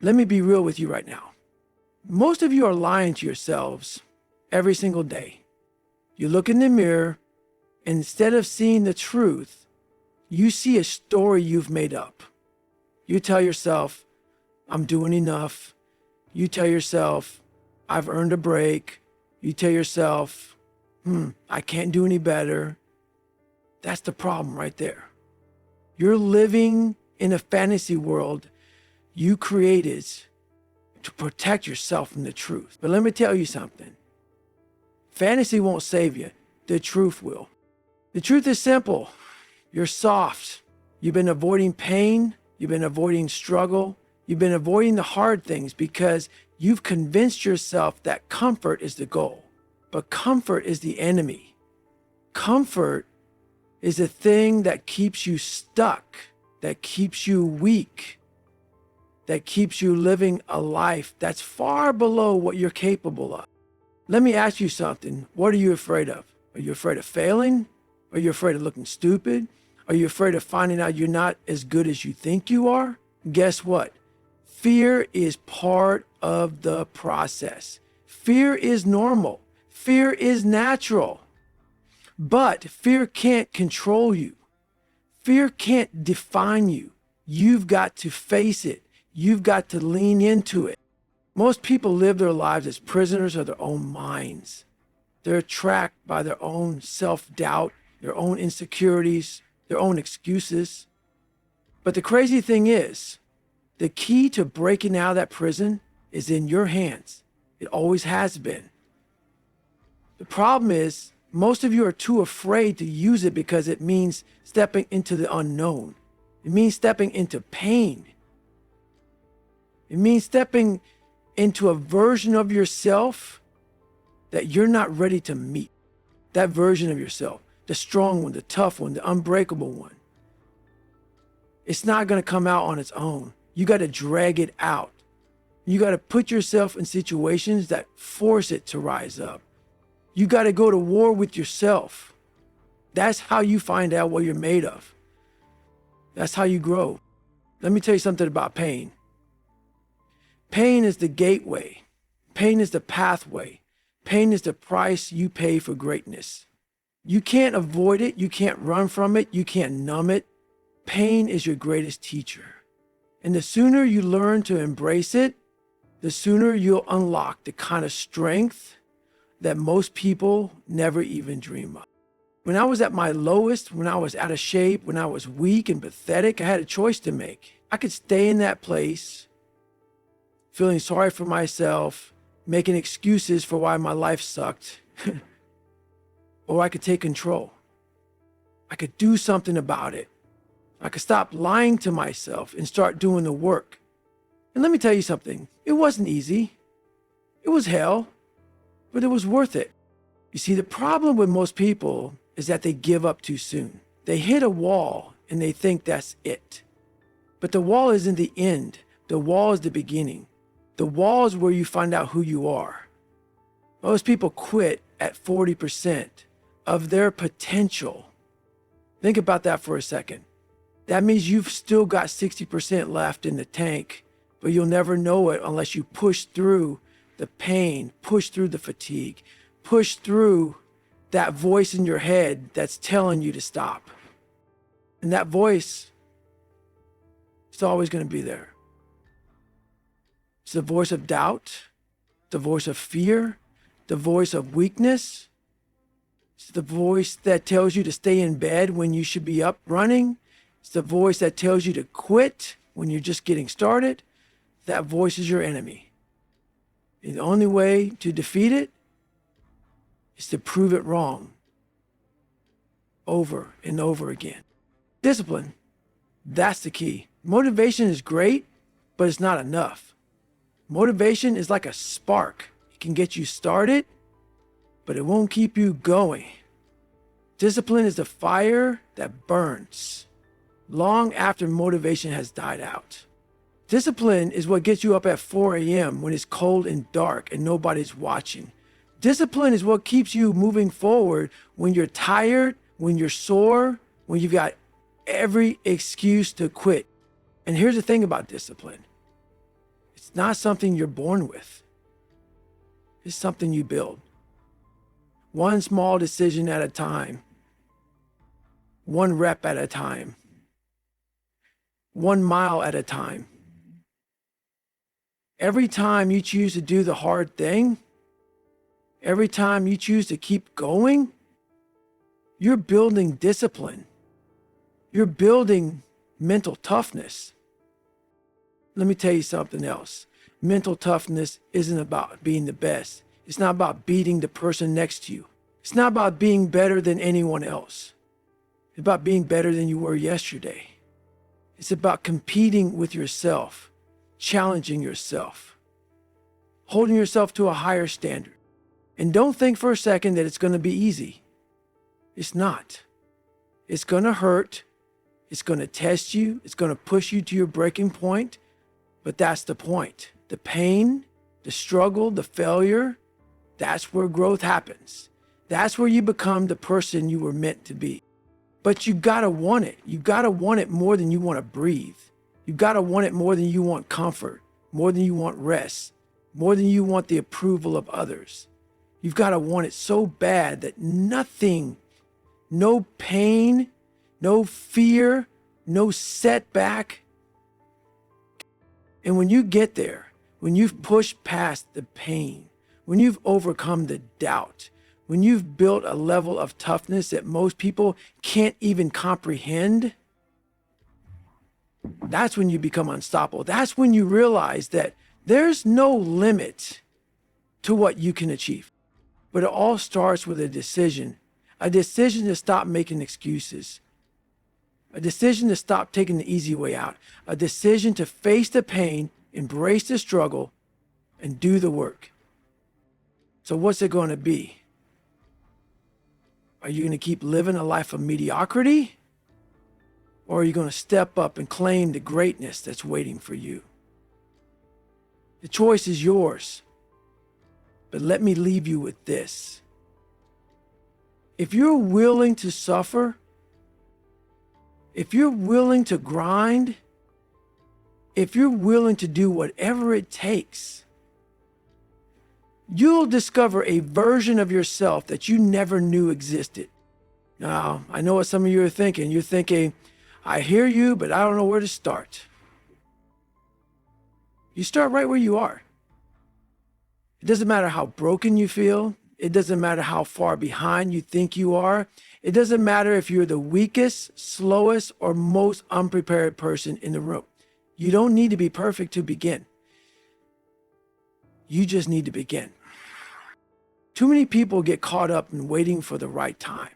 Let me be real with you right now. Most of you are lying to yourselves every single day. You look in the mirror, and instead of seeing the truth, you see a story you've made up. You tell yourself, I'm doing enough. You tell yourself, I've earned a break. You tell yourself, I can't do any better. That's the problem right there. You're living in a fantasy world you created to protect yourself from the truth. But let me tell you something. Fantasy won't save you. The truth will. The truth is simple. You're soft. You've been avoiding pain. You've been avoiding struggle. You've been avoiding the hard things because you've convinced yourself that comfort is the goal. But comfort is the enemy. Comfort is the thing that keeps you stuck, that keeps you weak, that keeps you living a life that's far below what you're capable of. Let me ask you something. What are you afraid of? Are you afraid of failing? Are you afraid of looking stupid? Are you afraid of finding out you're not as good as you think you are? Guess what? Fear is part of the process. Fear is normal. Fear is natural. But fear can't control you. Fear can't define you. You've got to face it. You've got to lean into it. Most people live their lives as prisoners of their own minds. They're trapped by their own self-doubt, their own insecurities, their own excuses. But the crazy thing is, the key to breaking out of that prison is in your hands. It always has been. The problem is, most of you are too afraid to use it because it means stepping into the unknown. It means stepping into pain. It means stepping into a version of yourself that you're not ready to meet. That version of yourself, the strong one, the tough one, the unbreakable one. It's not going to come out on its own. You got to drag it out. You got to put yourself in situations that force it to rise up. You got to go to war with yourself. That's how you find out what you're made of. That's how you grow. Let me tell you something about pain. Pain is the gateway. Pain is the pathway. Pain is the price you pay for greatness. You can't avoid it. You can't run from it. You can't numb it. Pain is your greatest teacher. And the sooner you learn to embrace it, the sooner you'll unlock the kind of strength that most people never even dream of. When I was at my lowest, when I was out of shape, when I was weak and pathetic, I had a choice to make. I could stay in that place, feeling sorry for myself, making excuses for why my life sucked, or I could take control. I could do something about it. I could stop lying to myself and start doing the work. And let me tell you something, it wasn't easy. It was hell. But it was worth it. You see, the problem with most people is that they give up too soon. They hit a wall and they think that's it. But the wall isn't the end. The wall is the beginning. The wall is where you find out who you are. Most people quit at 40% of their potential. Think about that for a second. That means you've still got 60% left in the tank, but you'll never know it unless you push through the pain, push through the fatigue, push through that voice in your head that's telling you to stop. And that voice is always going to be there. It's the voice of doubt, the voice of fear, the voice of weakness. It's the voice that tells you to stay in bed when you should be up running. It's the voice that tells you to quit when you're just getting started. That voice is your enemy. And the only way to defeat it is to prove it wrong over and over again. Discipline, that's the key. Motivation is great, but it's not enough. Motivation is like a spark. It can get you started, but it won't keep you going. Discipline is the fire that burns long after motivation has died out. Discipline is what gets you up at 4 a.m. when it's cold and dark and nobody's watching. Discipline is what keeps you moving forward when you're tired, when you're sore, when you've got every excuse to quit. And here's the thing about discipline. It's not something you're born with. It's something you build. One small decision at a time. One rep at a time. 1 mile at a time. Every time you choose to do the hard thing, every time you choose to keep going, you're building discipline. You're building mental toughness. Let me tell you something else. Mental toughness isn't about being the best. It's not about beating the person next to you. It's not about being better than anyone else. It's about being better than you were yesterday. It's about competing with yourself, challenging yourself, holding yourself to a higher standard. And don't think for a second that it's going to be easy. It's not. It's going to hurt. It's going to test you. It's going to push you to your breaking point. But that's the point. The pain, the struggle, the failure, that's where growth happens. That's where you become the person you were meant to be. But you gotta want it. You gotta want it more than you want to breathe. You gotta want it more than you want comfort, more than you want rest, more than you want the approval of others. You've gotta want it so bad that nothing, no pain, no fear, no setback. And when you get there, when you've pushed past the pain, when you've overcome the doubt, when you've built a level of toughness that most people can't even comprehend, that's when you become unstoppable. That's when you realize that there's no limit to what you can achieve. But it all starts with a decision to stop making excuses, a decision to stop taking the easy way out, a decision to face the pain, embrace the struggle, and do the work. So what's it going to be? Are you going to keep living a life of mediocrity? Or are you going to step up and claim the greatness that's waiting for you? The choice is yours. But let me leave you with this. If you're willing to suffer, if you're willing to grind, if you're willing to do whatever it takes, you'll discover a version of yourself that you never knew existed. Now, I know what some of you are thinking. You're thinking, I hear you, but I don't know where to start. You start right where you are. It doesn't matter how broken you feel. It doesn't matter how far behind you think you are. It doesn't matter if you're the weakest, slowest, or most unprepared person in the room. You don't need to be perfect to begin. You just need to begin. Too many people get caught up in waiting for the right time.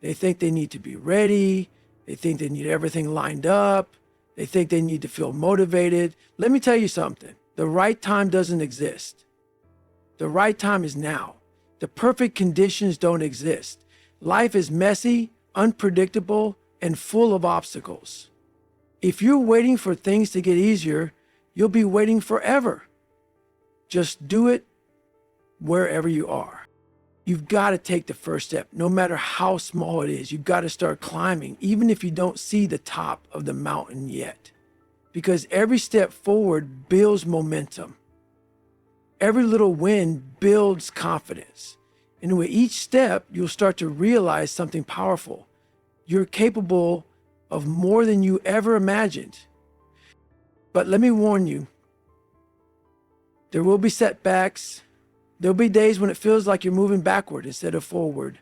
They think they need to be ready. They think they need everything lined up. They think they need to feel motivated. Let me tell you something. The right time doesn't exist. The right time is now. The perfect conditions don't exist. Life is messy, unpredictable, and full of obstacles. If you're waiting for things to get easier, you'll be waiting forever. Just do it wherever you are. You've got to take the first step, no matter how small it is. You've got to start climbing, even if you don't see the top of the mountain yet. Because every step forward builds momentum. Every little win builds confidence. And with each step, you'll start to realize something powerful. You're capable of more than you ever imagined. But let me warn you, there will be setbacks. There'll be days when it feels like you're moving backward instead of forward.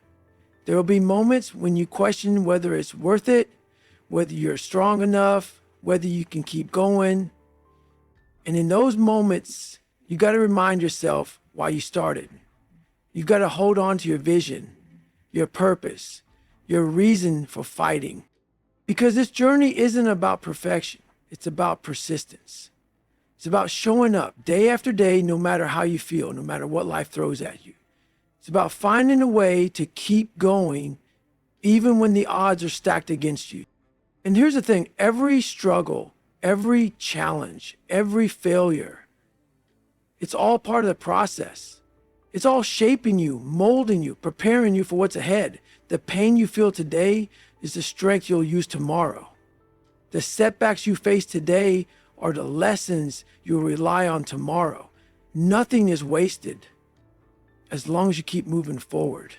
There will be moments when you question whether it's worth it, whether you're strong enough, whether you can keep going. And in those moments, you got to remind yourself why you started. You've got to hold on to your vision, your purpose, your reason for fighting. Because this journey isn't about perfection. It's about persistence. It's about showing up day after day, no matter how you feel, no matter what life throws at you. It's about finding a way to keep going, even when the odds are stacked against you. And here's the thing, every struggle, every challenge, every failure, it's all part of the process. It's all shaping you, molding you, preparing you for what's ahead. The pain you feel today is the strength you'll use tomorrow. The setbacks you face today are the lessons you'll rely on tomorrow. Nothing is wasted as long as you keep moving forward.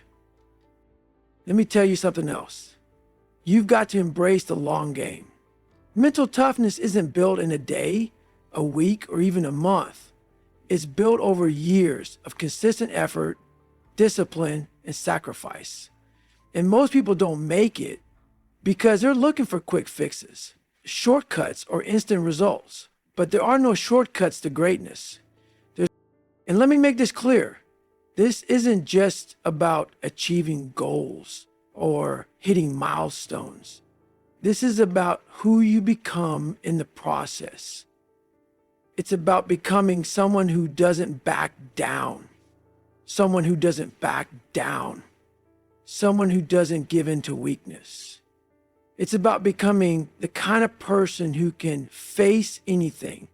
Let me tell you something else. You've got to embrace the long game. Mental toughness isn't built in a day, a week, or even a month. It's built over years of consistent effort, discipline, and sacrifice. And most people don't make it because they're looking for quick fixes, shortcuts, or instant results. But there are no shortcuts to greatness. And let me make this clear. This isn't just about achieving goals or hitting milestones. This is about who you become in the process. It's about becoming someone who doesn't back down, someone who doesn't back down, someone who doesn't give in to weakness. It's about becoming the kind of person who can face anything,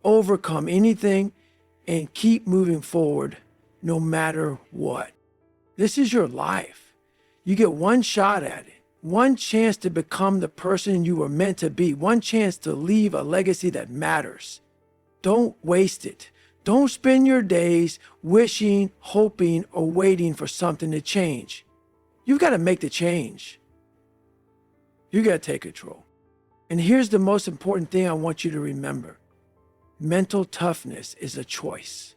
overcome anything, and keep moving forward no matter what. This is your life. You get one shot at it, one chance to become the person you were meant to be, one chance to leave a legacy that matters. Don't waste it. Don't spend your days wishing, hoping, or waiting for something to change. You've got to make the change. You got to take control. And here's the most important thing I want you to remember. Mental toughness is a choice.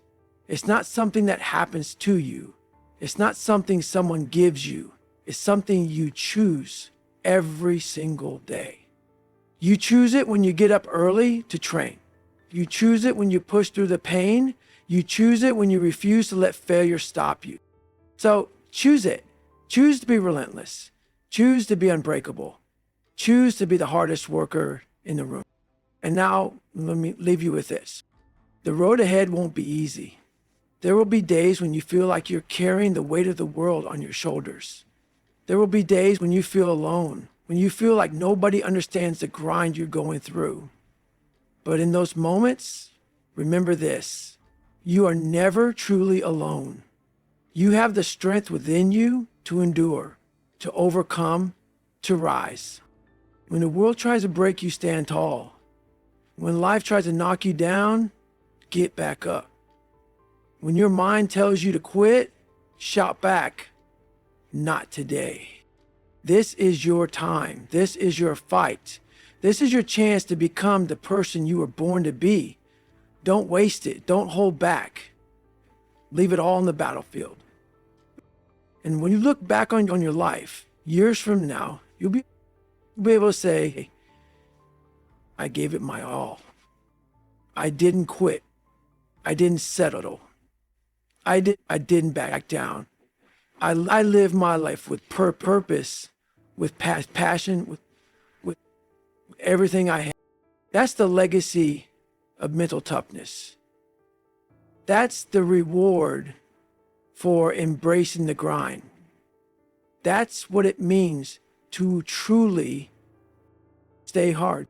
It's not something that happens to you. It's not something someone gives you. It's something you choose every single day. You choose it when you get up early to train. You choose it when you push through the pain. You choose it when you refuse to let failure stop you. So choose it. Choose to be relentless. Choose to be unbreakable. Choose to be the hardest worker in the room. And now let me leave you with this. The road ahead won't be easy. There will be days when you feel like you're carrying the weight of the world on your shoulders. There will be days when you feel alone, when you feel like nobody understands the grind you're going through. But in those moments, remember this: you are never truly alone. You have the strength within you to endure, to overcome, to rise. When the world tries to break you, stand tall. When life tries to knock you down, get back up. When your mind tells you to quit, shout back, not today. This is your time. This is your fight. This is your chance to become the person you were born to be. Don't waste it. Don't hold back. Leave it all on the battlefield. And when you look back on your life, years from now, you'll be able to say, hey, I gave it my all. I didn't quit. I didn't settle. I didn't back down. I lived my life with purpose, with passion, with everything I had. That's the legacy of mental toughness. That's the reward for embracing the grind. That's what it means to truly stay hard.